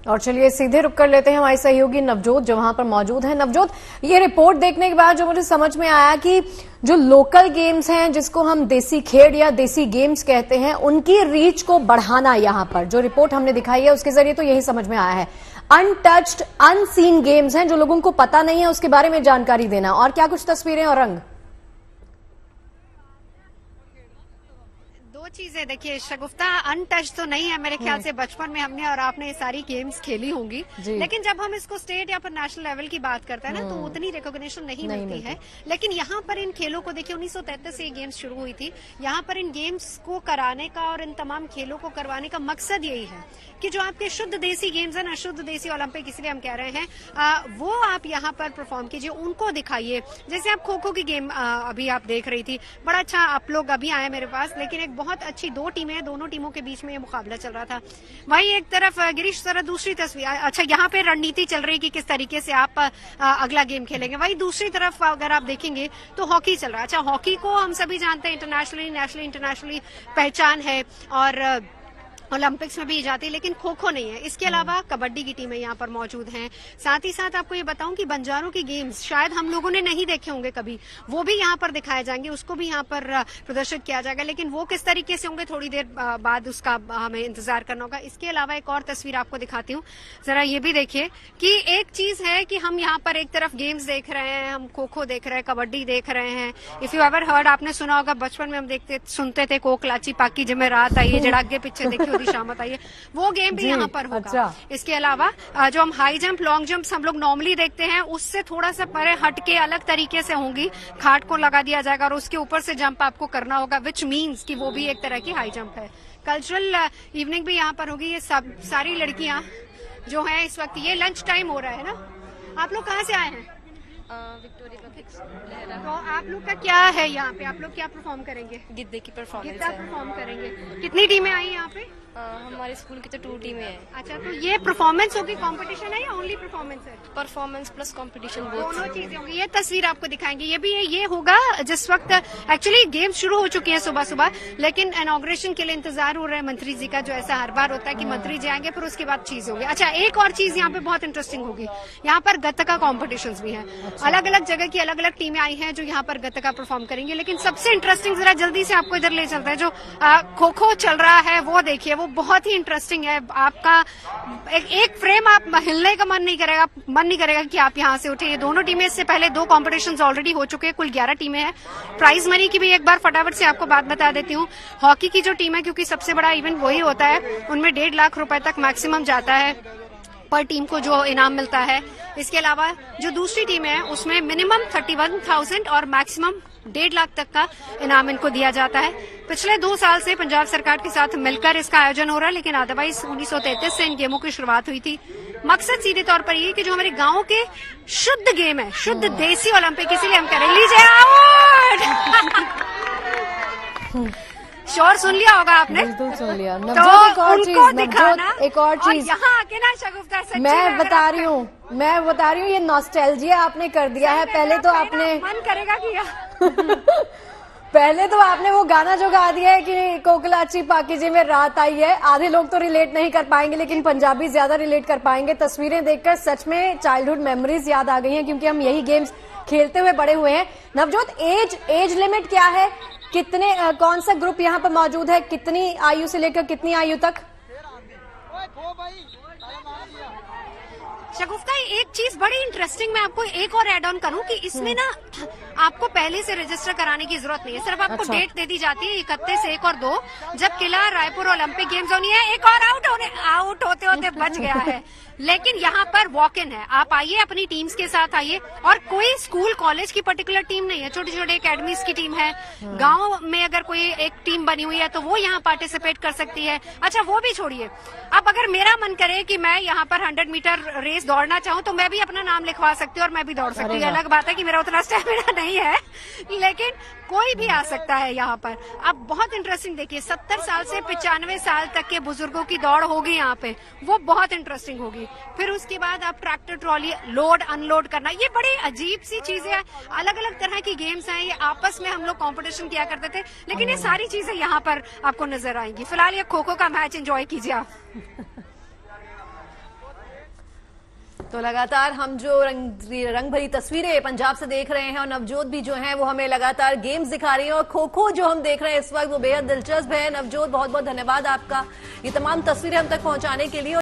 और चलिए सीधे रुक कर लेते हैं हमारे सहयोगी नवजोत जो वहां पर मौजूद है। नवजोत, ये रिपोर्ट देखने के बाद जो मुझे समझ में आया कि जो लोकल गेम्स हैं, जिसको हम देसी खेल या देसी गेम्स कहते हैं, उनकी रीच को बढ़ाना, यहाँ पर जो रिपोर्ट हमने दिखाई है उसके जरिए तो यही समझ में आया है। अनटच्ड, अनसीन गेम्स हैं जो लोगों को पता नहीं है, उसके बारे में जानकारी देना। और क्या कुछ तस्वीरें और रंग? दो चीजें देखिए शगुफ्ता, अनटच तो नहीं है मेरे ख्याल से। बचपन में हमने और आपने ये सारी गेम्स खेली होंगी, लेकिन जब हम इसको स्टेट या फिर नेशनल लेवल की बात करते हैं ना, तो उतनी रिकॉग्निशन नहीं मिलती है। लेकिन यहाँ पर इन खेलों को देखिए, 1933 से ये गेम्स शुरू हुई थी। यहाँ पर इन गेम्स को कराने का और इन तमाम खेलों को करवाने का मकसद यही है कि जो आपके शुद्ध देसी गेम्स है ना, शुद्ध देसी ओलंपिक इसलिए हम कह रहे हैं, वो आप यहाँ पर परफॉर्म कीजिए, उनको दिखाइए। जैसे आप खो खो की गेम अभी आप देख रही थी, बड़ा अच्छा आप लोग अभी आए मेरे पास, लेकिन एक बहुत अच्छी दो टीमें हैं, दोनों टीमों के बीच में ये मुकाबला चल रहा था। वही एक तरफ गिरीश सर दूसरी तस्वीर, अच्छा यहाँ पे रणनीति चल रही कि किस तरीके से आप अगला गेम खेलेंगे। वही दूसरी तरफ अगर आप देखेंगे तो हॉकी चल रहा है। अच्छा, हॉकी को हम सभी जानते हैं इंटरनेशनली, नेशनली, इंटरनेशनली पहचान है और ओलंपिक्स में भी जाती है, लेकिन खो खो नहीं है। इसके अलावा कबड्डी की टीमें यहाँ पर मौजूद हैं। साथ ही साथ आपको ये बताऊं कि बंजारों के गेम्स शायद हम लोगों ने नहीं देखे होंगे कभी, वो भी यहाँ पर दिखाए जाएंगे, उसको भी यहाँ पर प्रदर्शित किया जाएगा। लेकिन वो किस तरीके से होंगे, थोड़ी देर बाद उसका हमें इंतजार करना होगा। इसके अलावा एक और तस्वीर आपको दिखाती हूँ, जरा ये भी देखिए कि एक चीज है कि हम यहाँ पर एक तरफ गेम्स देख रहे हैं, हम खो खो देख रहे हैं, कबड्डी देख रहे हैं। इफ यू एवर हर्ड, आपने सुना होगा, बचपन में हम सुनते थे कोकलाची पाकी जिम्मे रात आई है, जड़ा आगे पीछे देखिए शामत आई है, वो गेम भी यहाँ पर होगा। अच्छा। इसके अलावा जो हम हाई जंप, लॉन्ग जंप हम लोग नॉर्मली देखते हैं, उससे थोड़ा सा परे हटके अलग तरीके से होंगी। खाट को लगा दिया जाएगा और उसके ऊपर से जंप आपको करना होगा, विच मीन्स कि वो भी एक तरह की हाई जंप है। कल्चरल इवनिंग भी यहाँ पर होगी। ये सब सारी लड़कियां जो हैं इस वक्त, ये लंच टाइम हो रहा है ना। आप लोग कहाँ से आए हैं? Victoria public. तो आप लोग का क्या है यहाँ पे, आप लोग क्या परफॉर्म करेंगे? गिद्दे की परफॉर्मेंस गिद्दा परफॉर्म करेंगे। कितनी टीमें आई यहाँ पे? हमारे स्कूल की तो 2 टीमें हैं। अच्छा, तो ये परफॉर्मेंस होगी, कंपटीशन है या ओनली परफॉर्मेंस है? परफॉर्मेंस प्लस कंपटीशन, दोनों चीजें होंगी। ये तस्वीर आपको दिखाएंगे, ये भी ये होगा जिस वक्त एक्चुअली गेम्स शुरू हो चुकी है सुबह सुबह, लेकिन इनॉग्रेशन के लिए इंतजार हो रहा है मंत्री जी का, जो ऐसा हर बार होता है कि मंत्री जी आएंगे फिर उसके बाद चीज होगी। अच्छा, एक और चीज यहाँ पे बहुत इंटरेस्टिंग होगी, यहाँ पर गत्तका कॉम्पिटिशन भी है। अलग अलग जगह की अलग अलग टीमें आई हैं जो यहाँ पर गत्तका परफॉर्म करेंगे। लेकिन सबसे इंटरेस्टिंग, जरा जल्दी से आपको इधर ले चलता है, जो खो खो चल रहा है वो देखिए, वो बहुत ही इंटरेस्टिंग है। आपका एक फ्रेम आप हिलने का मन नहीं करेगा कि आप यहाँ से उठे। ये दोनों टीमें, इससे पहले 2 कॉम्पिटिशन्स ऑलरेडी हो चुके हैं, कुल 11 टीमें हैं। प्राइज मनी की भी एक बार फटाफट से आपको बात बता देती हूँ। हॉकी की जो टीम है, क्योंकि सबसे बड़ा इवेंट वही होता है, उनमें 1.5 लाख रुपए तक मैक्सिमम जाता है पर टीम को जो इनाम मिलता है। इसके अलावा जो दूसरी टीम है उसमें मिनिमम 31,000 और मैक्सिमम 1.5 लाख तक का इनाम इनको दिया जाता है। पिछले 2 साल से पंजाब सरकार के साथ मिलकर इसका आयोजन हो रहा है, लेकिन अदरवाइज 1933 से इन गेमों की शुरुआत हुई थी। मकसद सीधे तौर पर ये कि जो हमारे गाँव के शुद्ध गेम है, शुद्ध देसी ओलंपिक, इसीलिए हम करें। लीजिए अवार्ड। शोर सुन लिया होगा आपने? बिल्कुल सुन लिया। तो एक और चीज, एक और चीज यहाँ आके ना शगुफ्ता, मैं बता रही हूँ, ये नॉस्टैल्जिया आपने कर दिया है। पहले तो आपने मन करेगा कि पहले तो आपने वो गाना जो गा दिया है कि कोकलाची पाकीजी में रात आई है, आधे लोग तो रिलेट नहीं कर पाएंगे, लेकिन पंजाबी ज्यादा रिलेट कर पाएंगे। तस्वीरें देखकर सच में चाइल्डहुड मेमोरीज याद आ गई हैं, क्योंकि हम यही गेम्स खेलते हुए बड़े हुए हैं। नवजोत, एज लिमिट क्या है? कितने कौन सा ग्रुप यहाँ पर मौजूद है? कितनी आयु से लेकर कितनी आयु तक? शगुफ्ता, एक चीज बड़ी इंटरेस्टिंग मैं आपको एक और एड ऑन करूं कि इसमें ना आपको पहले से रजिस्टर कराने की जरूरत नहीं है। सिर्फ आपको डेट दे दी जाती है 31, 1 और 2, जब किला रायपुर ओलंपिक गेम्स होनी है। एक और आउट होते होते बच गया है, लेकिन यहाँ पर वॉक इन है। आप आइए, अपनी टीम्स के साथ आइए, और कोई स्कूल कॉलेज की पर्टिकुलर टीम नहीं है, छोटे छोटे एकेडमीज की टीम है। गांव में अगर कोई एक टीम बनी हुई है तो वो यहाँ पार्टिसिपेट कर सकती है। अच्छा, वो भी छोड़िए, अब अगर मेरा मन करे कि मैं यहाँ पर 100 मीटर रेस दौड़ना चाहूँ तो मैं भी अपना नाम लिखवा सकती हूँ और मैं भी दौड़ सकती हूँ। अलग बात है कि मेरा उतना स्टेमिना नहीं है, लेकिन कोई भी आ सकता है यहाँ पर। अब बहुत इंटरेस्टिंग देखिए, 70 साल से 95 साल तक के बुजुर्गों की दौड़ होगी यहाँ पे, वो बहुत इंटरेस्टिंग होगी। फिर उसके बाद आप ट्रैक्टर ट्रॉली लोड अनलोड करना, ये बड़ी अजीब सी चीजें हैं। अलग अलग तरह की गेम्स हैं, ये आपस में हम लोग कंपटीशन किया करते थे, लेकिन ये सारी चीजें यहाँ पर आपको नजर आएंगी। फिलहाल ये खो खो का मैच एंजॉय कीजिए आप। तो लगातार हम जो रंग भरी तस्वीरें पंजाब से देख रहे हैं और नवजोत भी जो है वो हमें लगातार गेम्स दिखा रही है और खो खो जो हम देख रहे हैं इस वक्त वो बेहद दिलचस्प है। नवजोत बहुत बहुत धन्यवाद आपका ये तमाम तस्वीरें हम तक पहुंचाने के लिए।